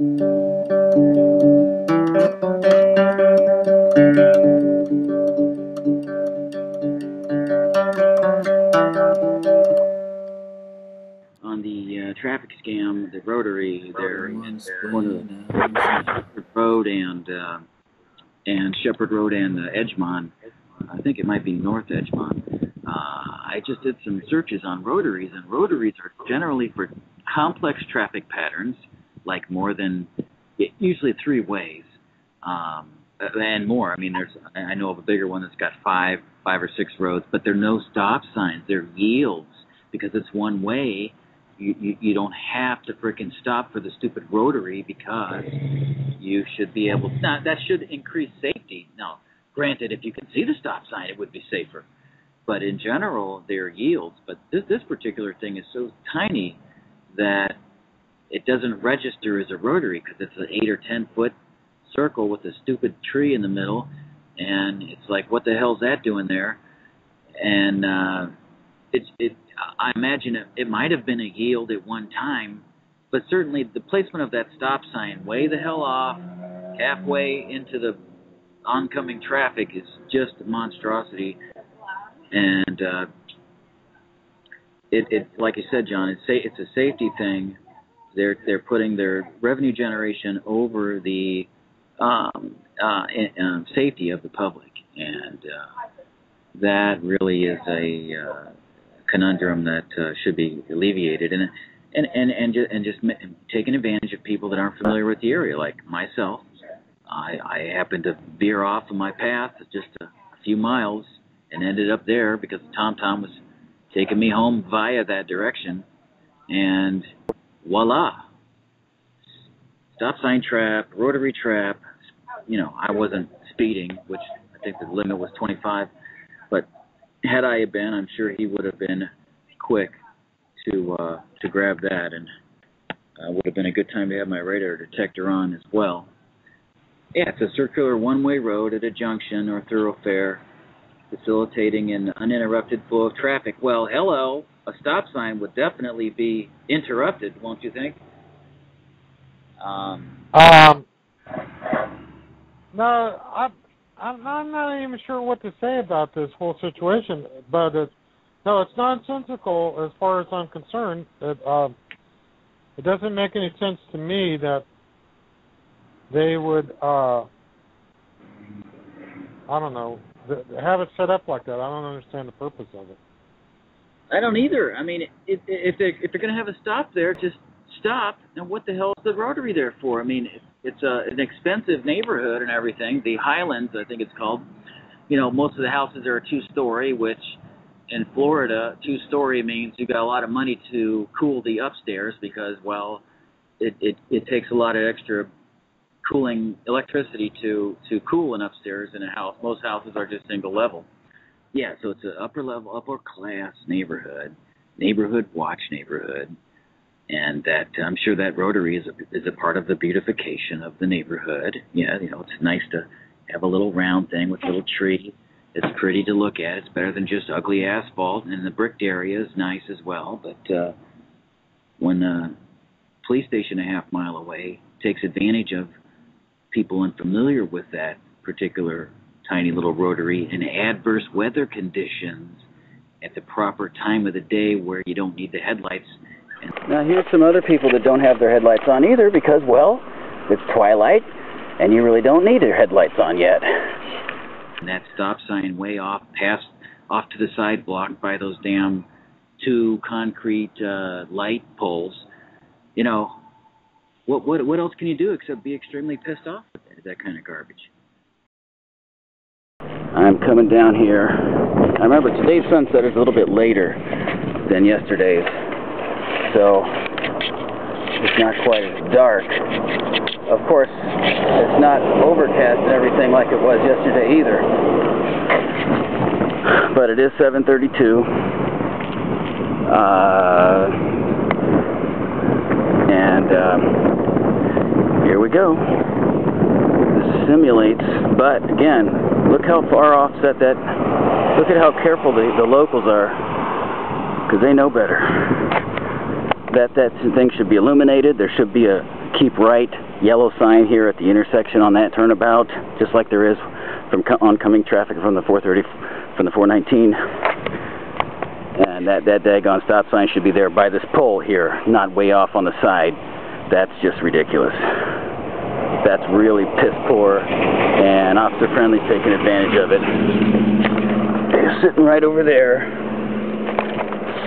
On the traffic scam, the Rotary there in corner of Shepherd Road and Shepherd Road and Edgemont. I think it might be North Edgemont. I just did some searches on rotaries, and rotaries are generally for complex traffic patterns, like more than usually three ways, and more. I mean, I know of a bigger one that's got five or six roads, but there are no stop signs. They're yields because it's one way. You don't have to frickin' stop for the stupid rotary because you should be able to. Now, that should increase safety. Now, granted, if you can see the stop sign, it would be safer. But in general, they're yields. But this particular thing is so tiny that it doesn't register as a rotary because it's an 8 or 10 foot circle with a stupid tree in the middle. And it's like, what the hell's that doing there? And I imagine it might have been a yield at one time, but certainly the placement of that stop sign way the hell off, halfway into the oncoming traffic is just a monstrosity. And it like you said, John, it's a safety thing. They're putting their revenue generation over the safety of the public, and that really is a conundrum that should be alleviated, and just taking advantage of people that aren't familiar with the area, like myself. I happened to veer off of my path just a few miles and ended up there because TomTom was taking me home via that direction, and voila, stop sign trap, rotary trap. You know, I wasn't speeding, which I think the limit was 25, but had I been, I'm sure he would have been quick to grab that, and would have been a good time to have my radar detector on as well. Yeah, it's a circular one-way road at a junction or thoroughfare, facilitating an uninterrupted flow of traffic. Well, hello, a stop sign would definitely be interrupted, won't you think? No, I'm not even sure what to say about this whole situation, but it's nonsensical as far as I'm concerned. It doesn't make any sense to me that they would, I don't know, have it set up like that. I don't understand the purpose of it. I don't either. I mean, if they're going to have a stop there, just stop. And what the hell is the rotary there for? I mean, it's an expensive neighborhood and everything. The Highlands, I think it's called. You know, most of the houses are a two-story, which in Florida, two-story means you got a lot of money to cool the upstairs because, well, it takes a lot of extra cooling electricity to cool an upstairs in a house. Most houses are just single level. Yeah, so it's an upper level, upper class neighborhood watch neighborhood, and that I'm sure that rotary is a part of the beautification of the neighborhood. Yeah, you know, it's nice to have a little round thing with a little tree. It's pretty to look at. It's better than just ugly asphalt, and the bricked area is nice as well. But when a police station a half mile away takes advantage of people unfamiliar with that particular tiny little rotary in adverse weather conditions at the proper time of the day where you don't need the headlights. Now here's some other people that don't have their headlights on either because, well, it's twilight and you really don't need your headlights on yet. And that stop sign way off to the side blocked by those damn two concrete light poles. You know, what else can you do except be extremely pissed off at that kind of garbage? I'm coming down here. I remember today's sunset is a little bit later than yesterday's, so it's not quite as dark. Of course, it's not overcast and everything like it was yesterday either. But it is 7:32. Here we go. This simulates, but again, look how far offset that. Look at how careful the locals are, because they know better. That thing should be illuminated. There should be a keep right yellow sign here at the intersection on that turnabout, just like there is from oncoming traffic from the 430, from the 419. And that daggone stop sign should be there by this pole here, not way off on the side. That's just ridiculous. That's really piss poor, and Officer Friendly's taking advantage of it. They're sitting right over there.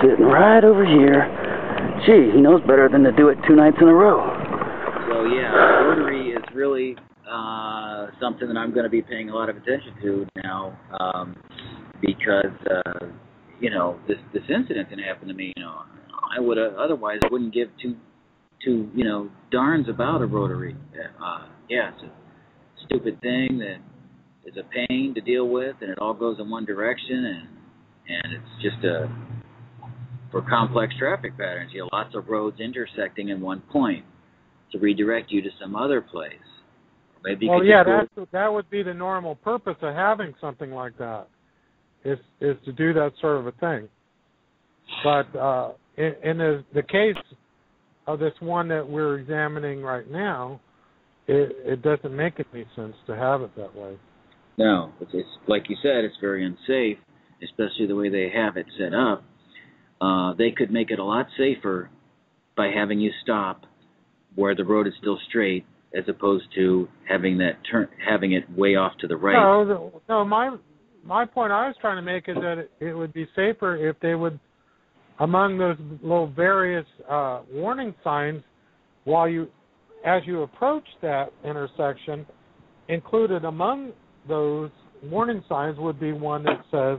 Sitting right over here. Gee, he knows better than to do it 2 nights in a row. So yeah, Rotary is really something that I'm going to be paying a lot of attention to now, because you know, this incident can happen to me. You know, I would otherwise I wouldn't give two you know, darns about a Rotary. Yeah, it's a stupid thing that is a pain to deal with, and it all goes in one direction, and it's just for complex traffic patterns. You have lots of roads intersecting in one point to redirect you to some other place. Maybe well, yeah, that would be the normal purpose of having something like that, is to do that sort of a thing. But in the case of this one that we're examining right now, it doesn't make any sense to have it that way. No, it's like you said, it's very unsafe, especially the way they have it set up. They could make it a lot safer by having you stop where the road is still straight, as opposed to having it way off to the right. No. My point I was trying to make is that it would be safer if they would, among those little various warning signs, as you approach that intersection, included among those warning signs would be one that says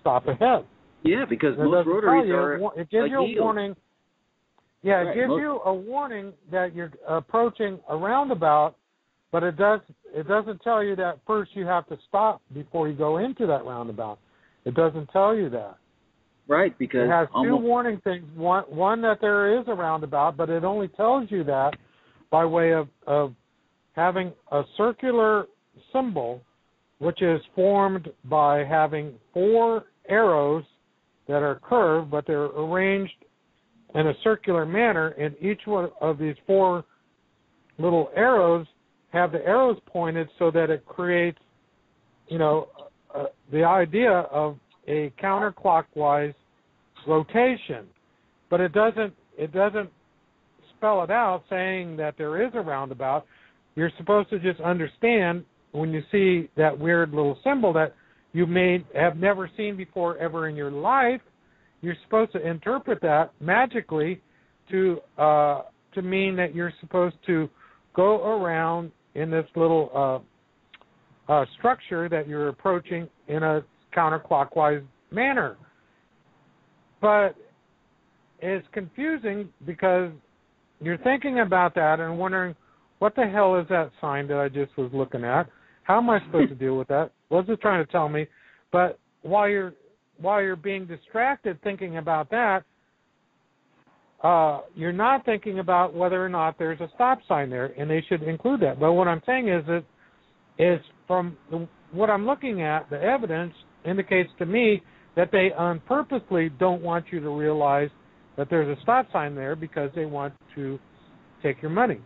"stop ahead." Yeah, because most rotaries it gives you a warning. Yeah, right, it gives you a warning that you're approaching a roundabout, but it doesn't tell you that first you have to stop before you go into that roundabout. It doesn't tell you that. Right, because it has two warning things. One that there is a roundabout, but it only tells you that by way of having a circular symbol, which is formed by having 4 arrows that are curved, but they're arranged in a circular manner, and each one of these 4 little arrows have the arrows pointed so that it creates, you know, the idea of a counterclockwise rotation. But it doesn't spell it out saying that there is a roundabout. You're supposed to just understand when you see that weird little symbol that you may have never seen before ever in your life. You're supposed to interpret that magically to mean that you're supposed to go around in this little structure that you're approaching in a counterclockwise manner. But it's confusing because you're thinking about that and wondering, what the hell is that sign that I just was looking at? How am I supposed to deal with that? What's it trying to tell me? But while you're being distracted thinking about that, you're not thinking about whether or not there's a stop sign there, and they should include that. But what I'm saying is from what I'm looking at, the evidence indicates to me that they purposely don't want you to realize that there's a stop sign there because they want to take your money.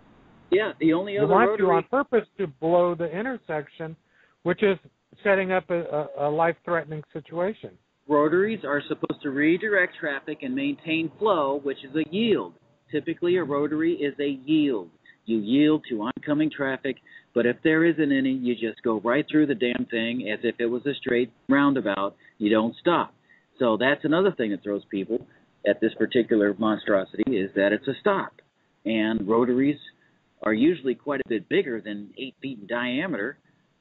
Yeah, the only other they want rotary... you on purpose to blow the intersection, which is setting up a life-threatening situation. Rotaries are supposed to redirect traffic and maintain flow, which is a yield. Typically, a rotary is a yield. You yield to oncoming traffic, but if there isn't any, you just go right through the damn thing as if it was a straight roundabout. You don't stop. So that's another thing that throws people at this particular monstrosity, is that it's a stop. And rotaries are usually quite a bit bigger than 8 feet in diameter,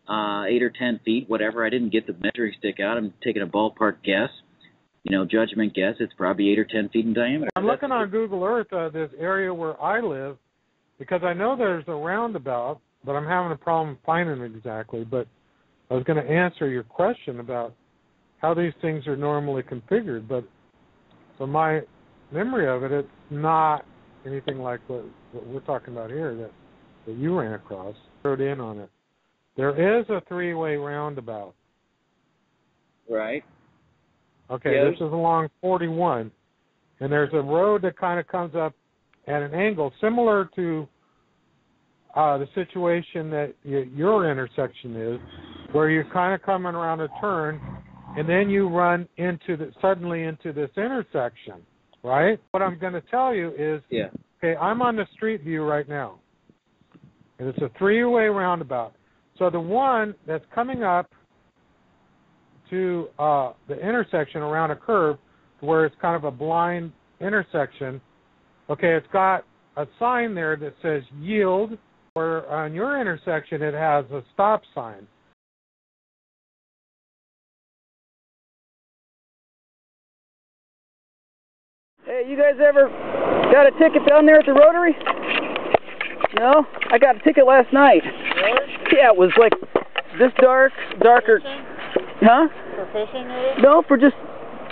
8 or 10 feet, whatever. I didn't get the measuring stick out. I'm taking a ballpark guess, judgment guess. It's probably 8 or 10 feet in diameter. I'm looking on Google Earth, this area where I live, because I know there's a roundabout, but I'm having a problem finding it exactly. But I was going to answer your question about how these things are normally configured, but from my memory of it, it's not anything like what we're talking about here that you ran across. Wrote in on it. There is a 3-way roundabout. Right. Okay, yes. This is along 41, and there's a road that kind of comes up at an angle similar to the situation that your intersection is, where you're kind of coming around a turn, and then you run suddenly into this intersection, right? What I'm going to tell you is, okay, I'm on the street view right now, and it's a three-way roundabout. So the one that's coming up to the intersection around a curve, where it's kind of a blind intersection, okay, it's got a sign there that says yield, where on your intersection it has a stop sign. Hey, you guys ever got a ticket down there at the Rotary? No? I got a ticket last night. Really? Yeah, it was like this darker. Fishing? Huh? For fishing, really? No, for just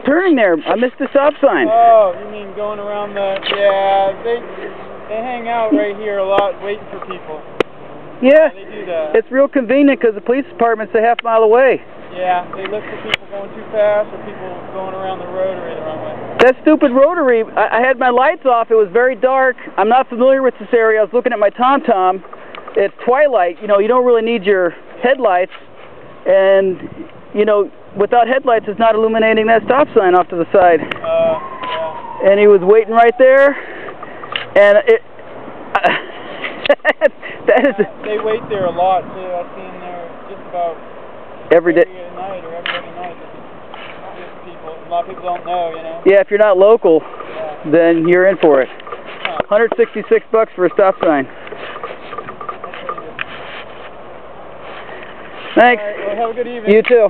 turning there. I missed the stop sign. Oh, you mean going around the... Yeah, they hang out right here a lot waiting for people. Yeah, They do that. it's real convenient because the police department's a half mile away. Yeah, they look for people going too fast or people going around the Rotary the wrong way. That stupid Rotary, I had my lights off. It was very dark. I'm not familiar with this area. I was looking at my TomTom. It's twilight. You know, you don't really need your headlights. And, you know, without headlights, it's not illuminating that stop sign off to the side. Yeah. And he was waiting right there. And it... that is... They wait there a lot, too. I've seen there just about... Every day. Every night or every other night. Just people. A lot of people don't know, you know. Yeah, if you're not local, then you're in for it. $166 for a stop sign. Thanks. All right, well, have a good evening. You too.